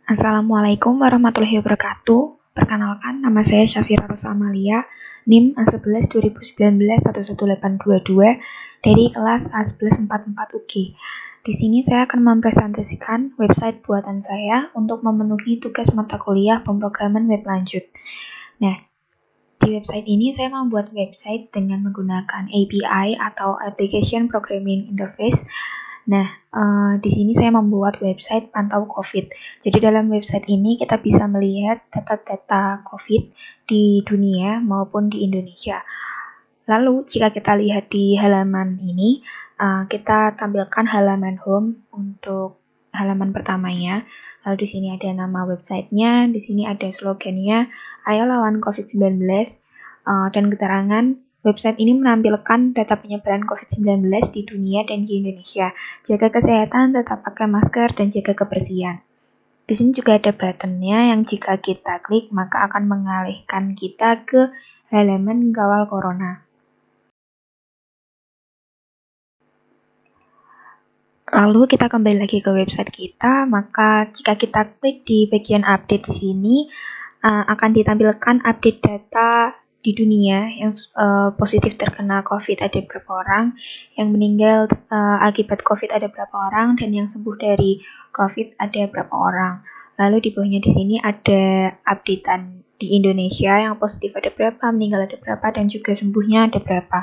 Assalamualaikum warahmatullahi wabarakatuh. Perkenalkan, nama saya Syafira Rosa Amalia, NIM A11 2019 11822 dari kelas A11 44 UG. Di sini saya akan mempresentasikan website buatan saya untuk memenuhi tugas mata kuliah pemrograman web lanjut. Nah, di website ini saya membuat website dengan menggunakan API atau Application Programming Interface. Nah, di sini saya membuat website pantau COVID. Jadi dalam website ini kita bisa melihat data-data COVID di dunia maupun di Indonesia. Lalu jika kita lihat di halaman ini, kita tampilkan halaman home untuk halaman pertamanya. Lalu di sini ada nama websitenya, di sini ada slogannya, ayo lawan COVID-19, dan keterangan. Website ini menampilkan data penyebaran COVID-19 di dunia dan di Indonesia. Jaga kesehatan, tetap pakai masker, dan jaga kebersihan. Di sini juga ada buttonnya yang jika kita klik maka akan mengalihkan kita ke halaman kawal corona. Lalu kita kembali lagi ke website kita, maka jika kita klik di bagian update di sini, akan ditampilkan update data di dunia yang positif terkena COVID ada berapa orang, yang meninggal akibat COVID ada berapa orang, dan yang sembuh dari COVID ada berapa orang. Lalu di bawahnya di sini ada updatean di Indonesia yang positif ada berapa, meninggal ada berapa, dan juga sembuhnya ada berapa.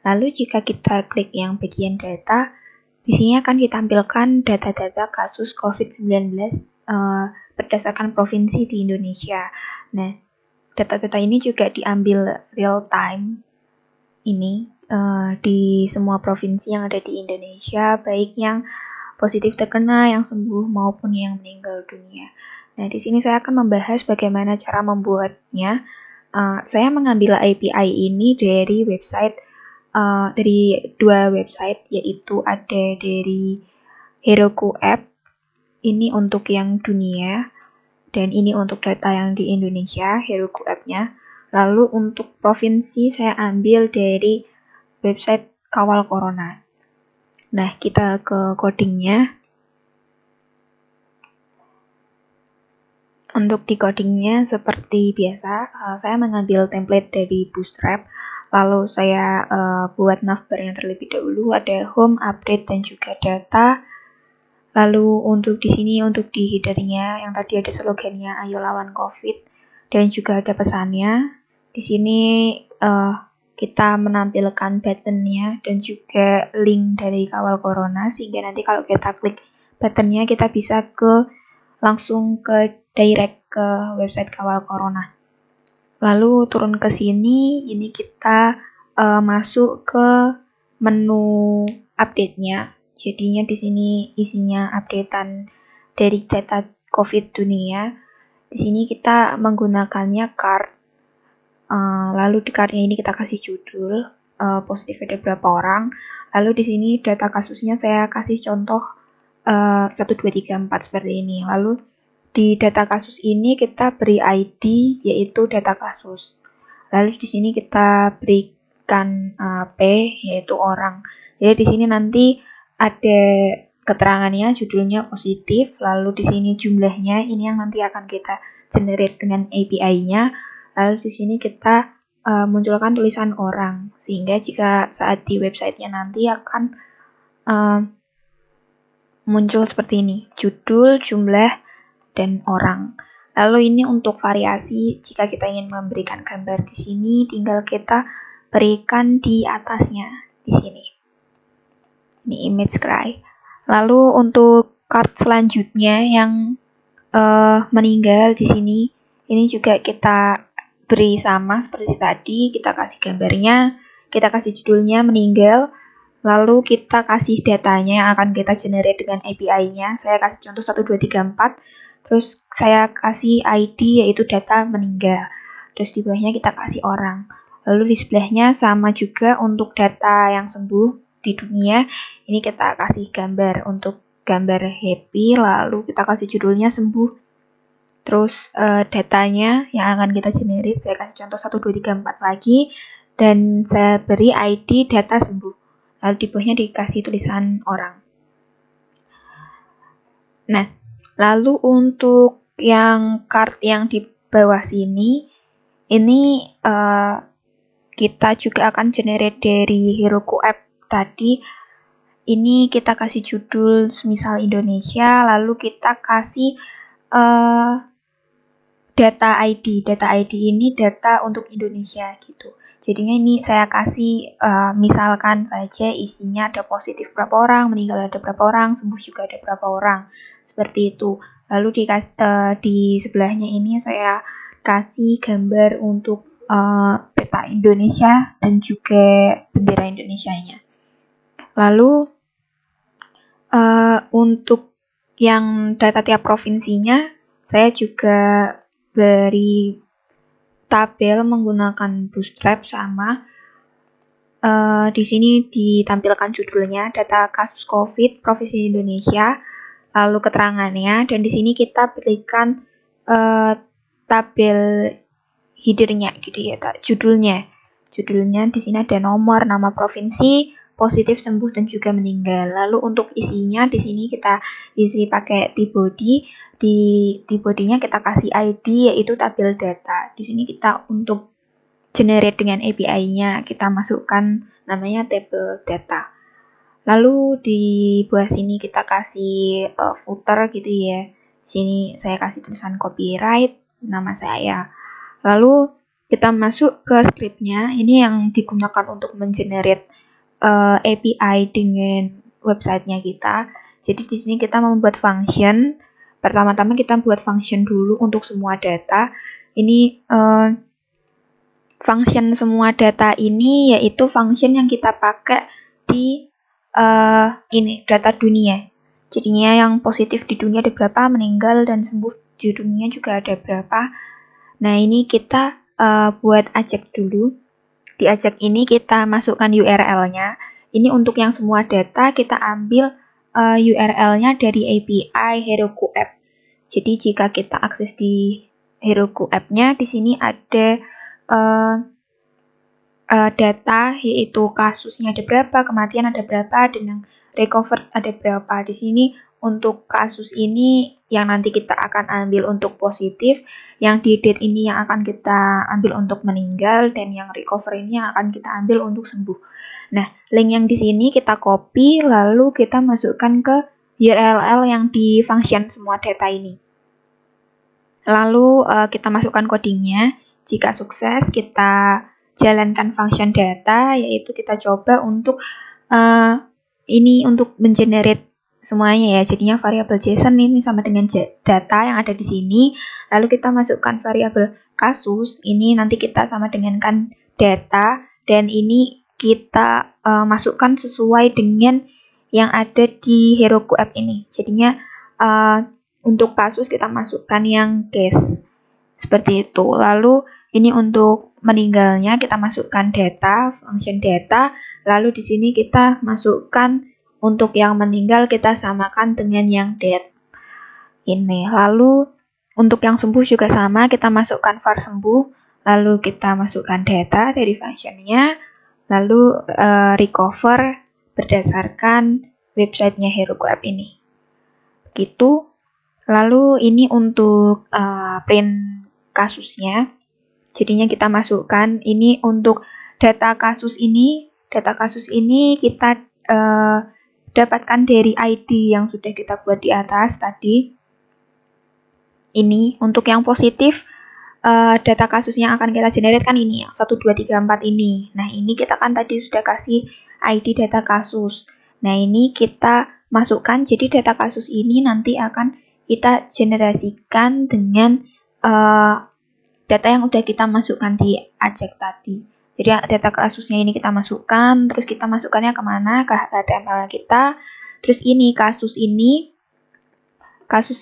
Lalu jika kita klik yang bagian data, di sini akan ditampilkan data-data kasus COVID-19 berdasarkan provinsi di Indonesia. Nah, data-data ini juga diambil real time ini di semua provinsi yang ada di Indonesia, baik yang positif terkena, yang sembuh maupun yang meninggal dunia. Nah, di sini saya akan membahas bagaimana cara membuatnya. Saya mengambil API ini dari website dari dua website, yaitu ada dari Heroku App, ini untuk yang dunia, dan ini untuk data yang di Indonesia, Heroku App-nya. Lalu untuk provinsi saya ambil dari website Kawal Corona. Nah, kita ke codingnya. Untuk di codingnya seperti biasa, saya mengambil template dari Bootstrap. Lalu saya buat navbar yang terlebih dahulu, ada home, update, dan juga data. Lalu untuk di sini, untuk di headernya, yang tadi ada slogannya, ayo lawan COVID, dan juga ada pesannya. Di sini kita menampilkan buttonnya dan juga link dari Kawal Corona, sehingga nanti kalau kita klik buttonnya, kita bisa langsung ke direct ke website Kawal Corona. Lalu turun ke sini, ini kita masuk ke menu update-nya. Jadinya di sini isinya updatean dari data COVID dunia. Di sini kita menggunakannya card. Lalu di cardnya ini kita kasih judul, positif ada berapa orang. Lalu di sini data kasusnya saya kasih contoh 1, 2, 3, 4 seperti ini. Lalu di data kasus ini kita beri ID, yaitu data kasus. Lalu di sini kita berikan P, yaitu orang. Jadi di sini nanti ada keterangannya, judulnya positif. Lalu di sini jumlahnya, ini yang nanti akan kita generate dengan API-nya. Lalu di sini kita munculkan tulisan orang, sehingga jika saat di website-nya nanti akan muncul seperti ini, judul, jumlah, dan orang. Lalu ini untuk variasi, jika kita ingin memberikan gambar di sini, tinggal kita berikan di atasnya, di sini. Ini image cry. Lalu untuk card selanjutnya yang meninggal di sini, ini juga kita beri sama seperti tadi, kita kasih gambarnya, kita kasih judulnya meninggal, lalu kita kasih datanya yang akan kita generate dengan API-nya. Saya kasih contoh 1, 2, 3, 4. Terus saya kasih ID, yaitu data meninggal. Terus di bawahnya kita kasih orang. Lalu di sebelahnya sama juga untuk data yang sembuh di dunia. Ini kita kasih gambar untuk gambar happy. Lalu kita kasih judulnya sembuh. Terus datanya yang akan kita generate, saya kasih contoh 1, 2, 3, 4 lagi. Dan saya beri ID data sembuh. Lalu di bawahnya dikasih tulisan orang. Nah, Lalu untuk yang card yang di bawah sini, ini kita juga akan generate dari Heroku app tadi. Ini kita kasih judul misal Indonesia, lalu kita kasih data ID. Data ID ini data untuk Indonesia gitu. Jadinya ini saya kasih misalkan saja isinya ada positif berapa orang, meninggal ada berapa orang, sembuh juga ada berapa orang. Seperti itu. Lalu di sebelahnya ini saya kasih gambar untuk peta Indonesia dan juga bendera Indonesianya. Lalu untuk yang data tiap provinsinya, saya juga beri tabel menggunakan Bootstrap sama. Di sini ditampilkan judulnya data kasus COVID Provinsi Indonesia, lalu keterangannya, dan di sini kita berikan tabel headernya gitu ya, judulnya. Judulnya di sini ada nomor, nama provinsi, positif, sembuh, dan juga meninggal. Lalu untuk isinya di sini kita isi pakai T-body. Di bodinya kita kasih ID yaitu tabel data. Di sini kita untuk generate dengan API-nya kita masukkan namanya table data. Lalu di bawah sini kita kasih footer gitu ya. Sini saya kasih tulisan copyright nama saya. Lalu kita masuk ke scriptnya. Ini yang digunakan untuk mengenerate API dengan websitenya kita. Jadi di sini kita membuat function. Pertama-tama kita buat function dulu untuk semua data. Ini function semua data ini yaitu function yang kita pakai di ini data dunia. Jadinya yang positif di dunia ada berapa, meninggal dan sembuh di dunia juga ada berapa. Nah ini kita buat ajak dulu. Di ajak ini kita masukkan URL-nya. Ini untuk yang semua data kita ambil URL-nya dari API Heroku App. Jadi jika kita akses di Heroku App-nya, di sini ada data yaitu kasusnya ada berapa, kematian ada berapa, dan yang recovered ada berapa. Di sini untuk kasus ini yang nanti kita akan ambil untuk positif, yang di date ini yang akan kita ambil untuk meninggal, dan yang recover ini yang akan kita ambil untuk sembuh. Nah, link yang di sini kita copy lalu kita masukkan ke URL yang di function semua data ini. Lalu kita masukkan codingnya. Jika sukses, kita jalankan function data, yaitu kita coba untuk ini untuk mengenerate semuanya ya. Jadinya variabel JSON ini sama dengan data yang ada di sini. Lalu kita masukkan variabel kasus. Ini nanti kita sama dengan kan data, dan ini kita masukkan sesuai dengan yang ada di Heroku App ini. Jadinya untuk kasus kita masukkan yang case seperti itu. Lalu ini untuk meninggalnya kita masukkan data, function data. Lalu di sini kita masukkan untuk yang meninggal kita samakan dengan yang dead. Ini. Lalu untuk yang sembuh juga sama, kita masukkan var sembuh. Lalu kita masukkan data dari functionnya. Lalu recover berdasarkan websitenya Heroku App ini. Begitu. Lalu ini untuk print kasusnya. Jadinya kita masukkan ini untuk data kasus ini. Data kasus ini kita dapatkan dari ID yang sudah kita buat di atas tadi. Ini untuk yang positif data kasus yang akan kita generate kan ini yang 1, 2, 3, 4 ini. Nah ini kita kan tadi sudah kasih ID data kasus. Nah ini kita masukkan, jadi data kasus ini nanti akan kita generasikan dengan data yang udah kita masukkan di ajak tadi. Jadi data kasusnya ini kita masukkan, terus kita masukkannya kemana, ke HTML kita. Terus ini kasus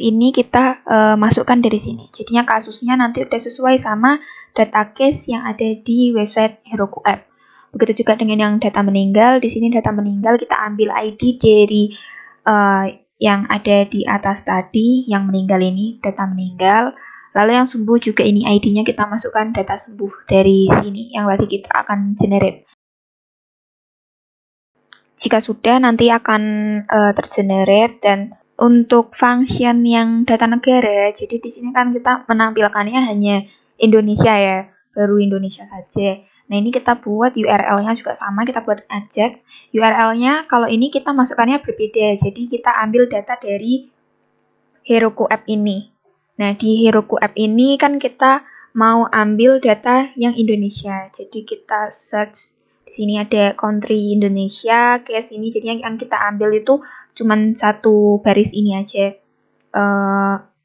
ini kita masukkan dari sini. Jadinya kasusnya nanti udah sesuai sama data case yang ada di website Heroku App. Begitu juga dengan yang data meninggal. Di sini data meninggal kita ambil ID dari yang ada di atas tadi, yang meninggal ini data meninggal. Lalu yang sembuh juga ini ID-nya kita masukkan data sembuh dari sini yang tadi kita akan generate. Jika sudah nanti akan tergenerate dan Untuk function yang data negara, jadi di sini kan kita menampilkannya hanya Indonesia ya, baru Indonesia saja. Nah, ini kita buat URL-nya juga sama, kita buat Ajax. URL-nya kalau ini kita masukkannya berbeda, jadi kita ambil data dari Heroku App ini. Nah, di Heroku App ini kan kita mau ambil data yang Indonesia. Jadi kita search di sini ada country Indonesia, case ini. Jadi yang kita ambil itu cuman satu baris ini aja,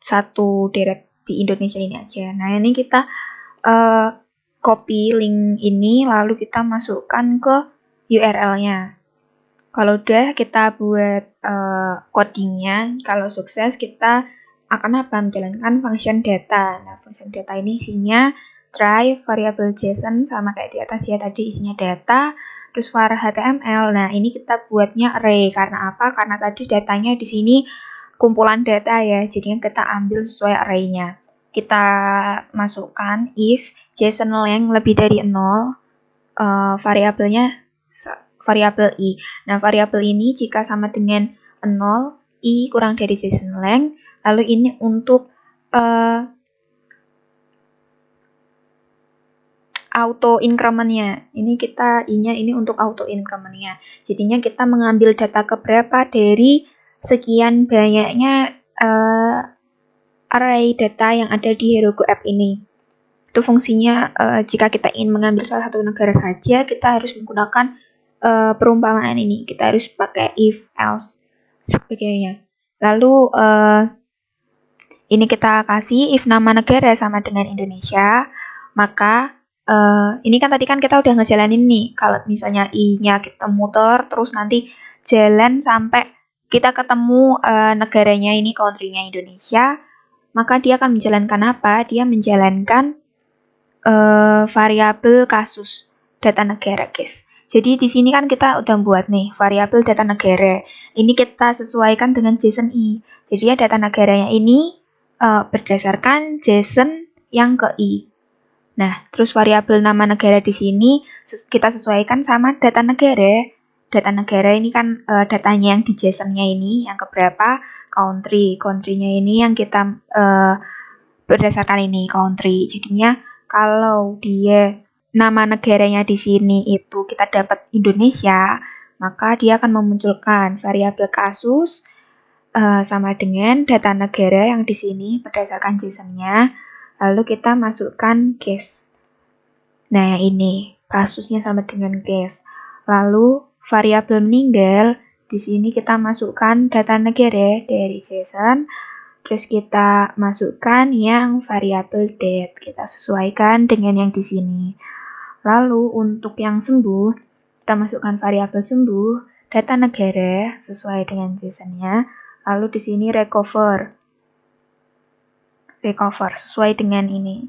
satu direct di Indonesia ini aja. Nah, ini kita copy link ini lalu kita masukkan ke URL-nya. Kalau udah kita buat codingnya, kalau sukses kita akan menjalankan function data. Nah, function data ini isinya try variable JSON sama kayak di atas ya, tadi isinya data, terus var HTML. Nah, ini kita buatnya array. Karena apa? Karena tadi datanya di sini kumpulan data ya, jadi kita ambil sesuai array-nya. Kita masukkan if JSON length lebih dari 0, variabelnya variabel i. Nah, variabel ini jika sama dengan 0, i kurang dari JSON length, lalu ini untuk auto increment-nya. Ini kita i-nya ini untuk auto increment-nya. Jadinya kita mengambil data keberapa dari sekian banyaknya array data yang ada di Heroku App ini. Itu fungsinya jika kita ingin mengambil salah satu negara saja, kita harus menggunakan perumpamaan ini. Kita harus pakai if, else, sebagainya. Lalu ini kita kasih if nama negara sama dengan Indonesia, maka ini kan tadi kan kita udah ngejalanin nih. Kalau misalnya i-nya kita muter, terus nanti jalan sampai kita ketemu negaranya ini, country-nya Indonesia, maka dia akan menjalankan apa? Dia menjalankan variabel kasus data negara, guys. Jadi di sini kan kita udah buat nih variabel data negara. Ini kita sesuaikan dengan JSON i. Jadi ya data negaranya ini berdasarkan JSON yang ke i. Nah, terus variabel nama negara di sini kita sesuaikan sama data negara. Data negara ini kan datanya yang di JSON-nya ini yang keberapa, country-nya ini yang kita berdasarkan ini country. Jadinya kalau dia nama negaranya di sini itu kita dapat Indonesia, maka dia akan memunculkan variabel kasus sama dengan data negara yang di sini berdasarkan JSON-nya. Lalu kita masukkan case. Nah, ini kasusnya sama dengan case. Lalu variabel meninggal di sini kita masukkan data negara dari JSON. Terus kita masukkan yang variabel date, kita sesuaikan dengan yang di sini. Lalu untuk yang sembuh, kita masukkan variabel sembuh, data negara sesuai dengan JSON-nya. Lalu di sini recover sesuai dengan ini.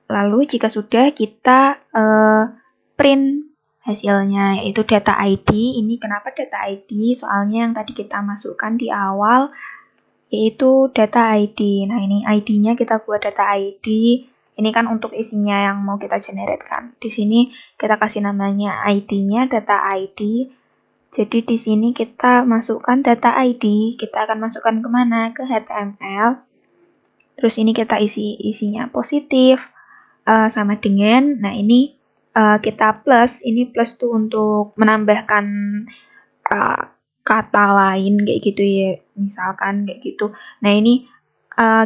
Lalu jika sudah kita print hasilnya, yaitu data ID. Ini kenapa data ID? Soalnya yang tadi kita masukkan di awal yaitu data ID. Nah, ini ID-nya kita buat data ID. Ini kan untuk isinya yang mau kita generate kan. Di sini kita kasih namanya ID-nya data ID. Jadi di sini kita masukkan data ID. Kita akan masukkan kemana? Ke HTML. Terus ini kita isinya positif sama dengan. Nah, ini kita plus. Ini plus tuh untuk menambahkan kata lain kayak gitu ya, misalkan kayak gitu. Nah, ini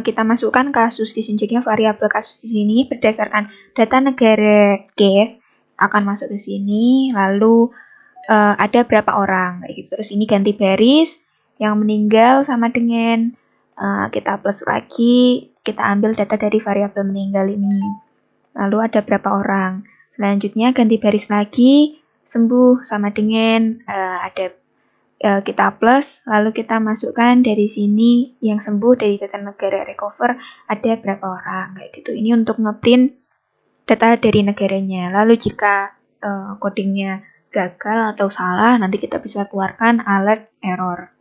kita masukkan kasus di sini, jadinya variabel kasus di sini berdasarkan data negara case akan masuk ke sini, lalu ada berapa orang kayak gitu. Terus ini ganti baris, yang meninggal sama dengan kita plus lagi, kita ambil data dari variabel meninggal ini. Lalu ada berapa orang. Selanjutnya ganti baris lagi, sembuh sama dengan ada kita plus, lalu kita masukkan dari sini yang sembuh dari data negara recover ada berapa orang kayak gitu. Ini untuk ngeprint data dari negaranya. Lalu jika codingnya gagal atau salah, nanti kita bisa keluarkan alert error.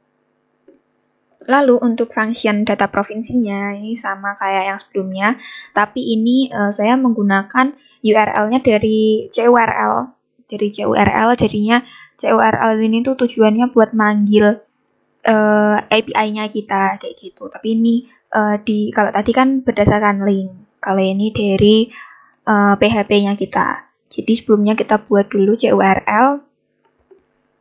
Lalu untuk function data provinsinya ini sama kayak yang sebelumnya, tapi ini saya menggunakan URL-nya dari CURL. Jadinya CURL ini tuh tujuannya buat manggil API-nya kita kayak gitu. Tapi ini kalau tadi kan berdasarkan link, kalau ini dari PHP-nya kita. Jadi sebelumnya kita buat dulu CURL.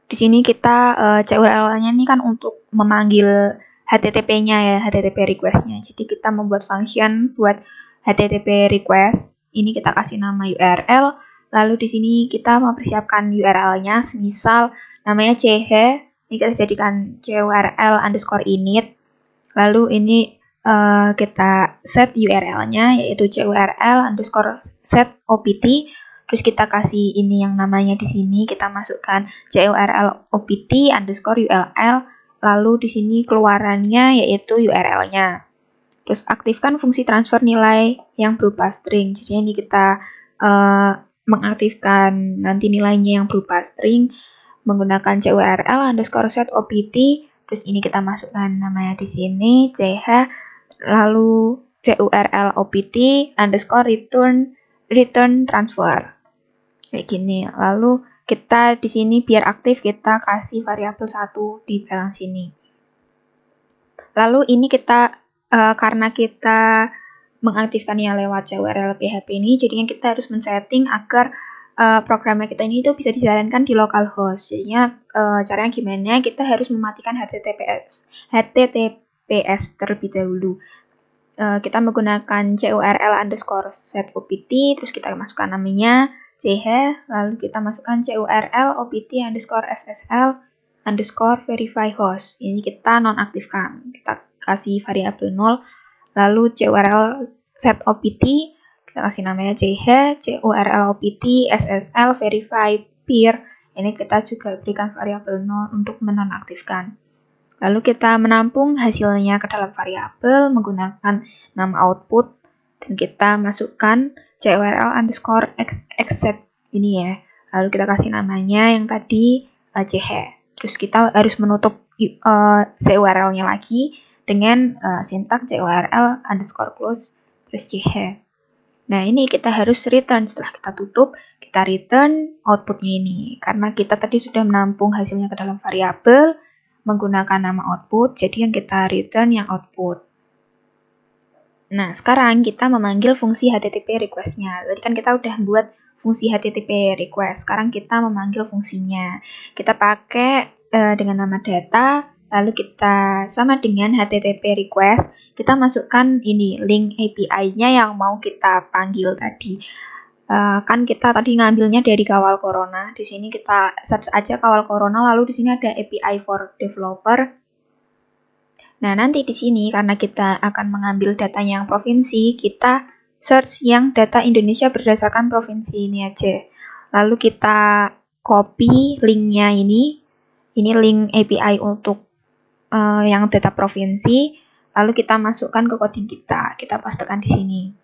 Di sini kita CURL-nya ini kan untuk memanggil HTTP-nya ya, HTTP request-nya. Jadi kita membuat function buat HTTP request. Ini kita kasih nama URL. Lalu di sini kita mempersiapkan URL-nya, semisal namanya ch. Ini kita jadikan curl_init. Lalu ini kita set URL-nya yaitu curl_set opt. Terus kita kasih ini yang namanya di sini kita masukkan curl_opt_url. Lalu di sini keluarannya yaitu URL-nya. Terus aktifkan fungsi transfer nilai yang berupa string. Jadi ini kita mengaktifkan nanti nilainya yang berupa string menggunakan curl_set opt. Terus ini kita masukkan namanya di sini ch, lalu curl_opt_return transfer kayak gini. Lalu kita di sini biar aktif kita kasih variabel 1 di belakang sini. Lalu ini kita karena kita mengaktifkannya lewat curl PHP ini, jadinya kita harus men-setting agar programnya kita ini itu bisa dijalankan di localhost. Jadinya caranya gimana? Kita harus mematikan HTTPS terlebih dahulu. Kita menggunakan curl_set opt, terus kita masukkan namanya ch, lalu kita masukkan curl_opt_ssl_verify host. Ini kita nonaktifkan. Kita kasih variabel 0, lalu curl_set opt kita kasih namanya ch, curl_opt_ssl_verify peer. Ini kita juga berikan variabel 0 untuk menonaktifkan. Lalu kita menampung hasilnya ke dalam variabel menggunakan nama output dan kita masukkan curl_exec ini ya. Lalu kita kasih namanya yang tadi ch. Terus kita harus menutup curl-nya lagi dengan sintak curl_close terus ch. Nah, ini kita harus return. Setelah kita tutup, kita return outputnya ini. Karena kita tadi sudah menampung hasilnya ke dalam variabel menggunakan nama output, jadi yang kita return yang output. Nah, sekarang kita memanggil fungsi HTTP request-nya. Tadi kan kita udah buat fungsi HTTP request. Sekarang kita memanggil fungsinya. Kita pakai dengan nama data, lalu kita sama dengan HTTP request, kita masukkan ini link API-nya yang mau kita panggil tadi. Kan kita tadi ngambilnya dari Kawal Corona. Di sini kita search aja Kawal Corona, lalu di sini ada API for developer. Nah, nanti di sini karena kita akan mengambil data yang provinsi, kita search yang data Indonesia berdasarkan provinsi ini aja. Lalu kita copy linknya ini link API untuk yang data provinsi, lalu kita masukkan ke coding kita pastekan di sini.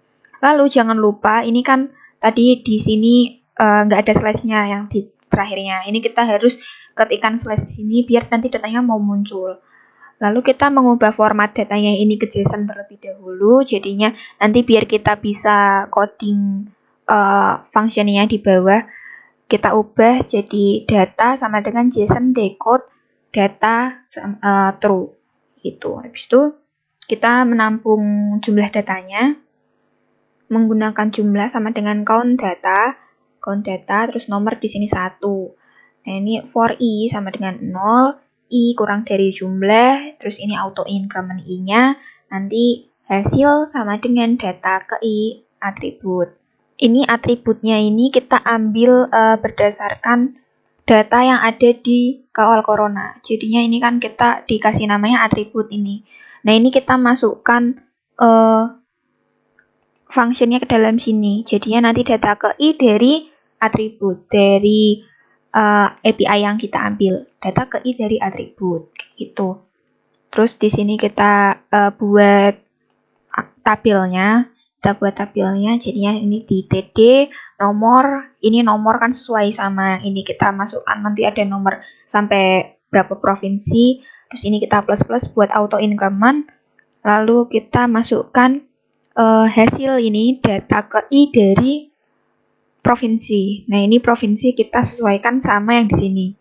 Lalu jangan lupa, ini kan tadi di sini nggak ada slash-nya yang di terakhirnya. Ini kita harus ketikkan slash di sini biar nanti datanya mau muncul. Lalu kita mengubah format datanya ini ke JSON terlebih dahulu, jadinya nanti biar kita bisa coding functionnya di bawah, kita ubah jadi data sama dengan JSON decode data true gitu. Habis itu kita menampung jumlah datanya menggunakan jumlah sama dengan count data terus nomor di sini 1. Nah, ini for i sama dengan 0, i kurang dari jumlah, terus ini auto increment i-nya, nanti hasil sama dengan data ke i atribut. Ini atributnya ini kita ambil berdasarkan data yang ada di Kawal Corona. Jadinya ini kan kita dikasih namanya atribut ini. Nah, ini kita masukkan functionnya ke dalam sini. Jadinya nanti data ke i dari atribut, dari API yang kita ambil. Data ke i dari atribut, gitu. Terus di sini kita buat tabelnya. Jadinya ini di TD nomor, ini nomor kan sesuai sama ini kita masukkan nanti ada nomor sampai berapa provinsi. Terus ini kita plus buat auto increment. Lalu kita masukkan hasil ini data ke i dari provinsi. Nah, ini provinsi kita sesuaikan sama yang di sini.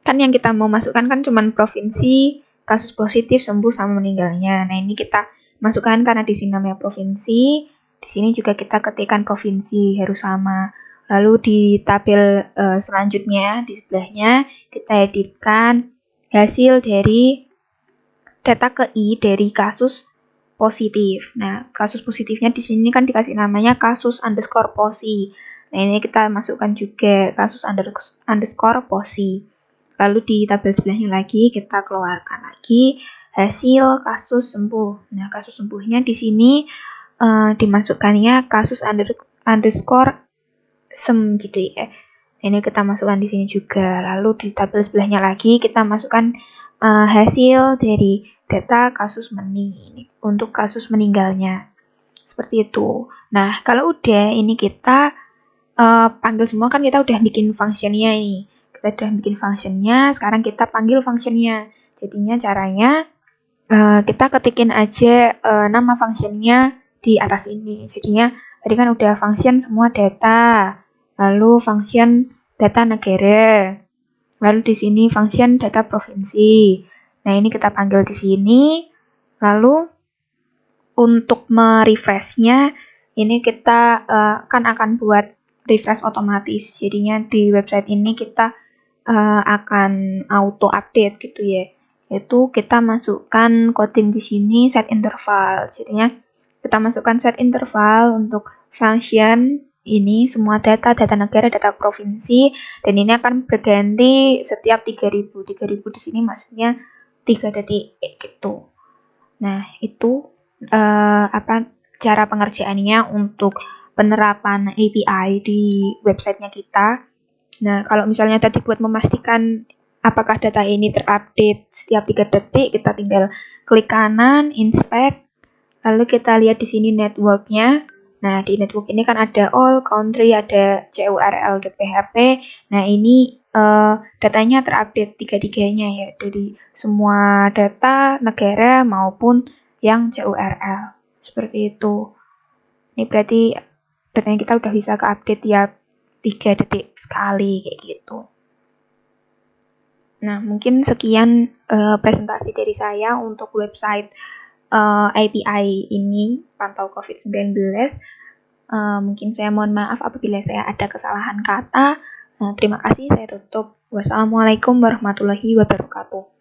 Kan yang kita mau masukkan kan cuma provinsi kasus positif, sembuh, sama meninggalnya. Nah, ini kita masukkan karena di sini namanya provinsi. Di sini juga kita ketikkan provinsi harus sama. Lalu di tabel selanjutnya di sebelahnya kita editkan hasil dari data KI dari kasus positif. Nah, kasus positifnya di sini kan dikasih namanya kasus underscore posi. Nah, ini kita masukkan juga kasus underscore posi. Lalu di tabel sebelahnya lagi kita keluarkan lagi hasil kasus sembuh. Nah, kasus sembuhnya di sini dimasukkannya kasus underscore sem gitu ya. Ini kita masukkan di sini juga. Lalu di tabel sebelahnya lagi kita masukkan hasil dari data kasus ini untuk kasus meninggalnya. Seperti itu. Nah, kalau udah ini kita panggil semua, kan kita udah bikin functionnya ini. Kita udah bikin functionnya, sekarang kita panggil functionnya. Jadinya caranya kita ketikin aja nama functionnya di atas ini. Jadinya tadi kan udah function semua data, lalu function data negara, lalu di sini function data provinsi. Nah, ini kita panggil di sini. Lalu untuk merefreshnya, ini kita kan akan buat refresh otomatis. Jadinya di website ini kita akan auto update gitu ya. Yaitu kita masukkan coding di sini set interval. Jadinya kita masukkan set interval untuk function ini semua data negara, data provinsi, dan ini akan berganti setiap 3000. 3000 di sini maksudnya 3 detik gitu. Nah, itu cara pengerjaannya untuk penerapan API di websitenya kita. Nah, kalau misalnya tadi buat memastikan apakah data ini terupdate setiap 3 detik, kita tinggal klik kanan, inspect, lalu kita lihat di sini networknya. Nah, di network ini kan ada all country, ada curl.php. Nah, ini datanya terupdate tiga-tiganya ya, dari semua data negara maupun yang curl. Seperti itu. Ini berarti datanya kita udah bisa ke-update tiap 3 detik sekali kayak gitu. Nah, mungkin sekian presentasi dari saya untuk website API ini, Pantau COVID-19. Mungkin saya mohon maaf apabila saya ada kesalahan kata. Terima kasih, saya tutup. Wassalamualaikum warahmatullahi wabarakatuh.